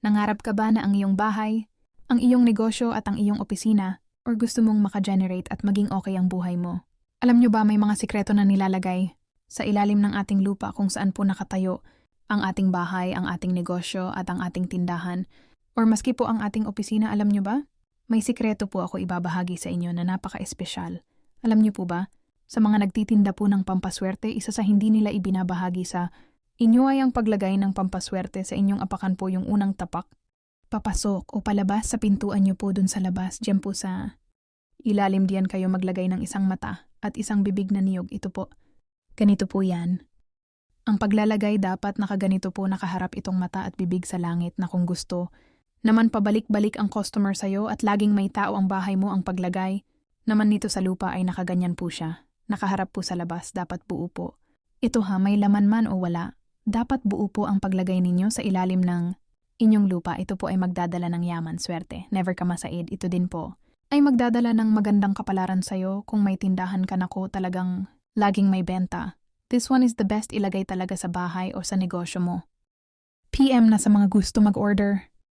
Nangarap ka ba na ang iyong bahay, ang iyong negosyo at ang iyong opisina, or gusto mong makagenerate at maging okay ang buhay mo? Alam nyo ba may mga sikreto na nilalagay sa ilalim ng ating lupa kung saan po nakatayo ang ating bahay, ang ating negosyo at ang ating tindahan, or maski po ang ating opisina, alam nyo ba? May sikreto po ako ibabahagi sa inyo na napaka-espesyal. Alam nyo po ba? Sa mga nagtitinda po ng pampaswerte, isa sa hindi nila ibinabahagi sa inyo ay ang paglagay ng pampaswerte sa inyong apakan po yung unang tapak. Papasok o palabas sa pintuan nyo po dun sa labas, dyan po sa ilalim diyan kayo maglagay ng isang mata at isang bibig na niyog. Ito po. Ganito po yan. Ang paglalagay dapat nakaganito po nakaharap itong mata at bibig sa langit na kung gusto. Naman pabalik-balik ang customer sa'yo at laging may tao ang bahay mo ang paglagay. Naman nito sa lupa ay nakaganyan po siya. Nakaharap po sa labas, dapat buo po. Ito ha, may laman man o wala. Dapat buo po ang paglagay ninyo sa ilalim ng inyong lupa. Ito po ay magdadala ng yaman, swerte. Never ka masaid. Ito din po ay magdadala ng magandang kapalaran sa'yo kung may tindahan ka na ko talagang laging may benta. This one is the best ilagay talaga sa bahay o sa negosyo mo. PM na sa mga gusto mag-order.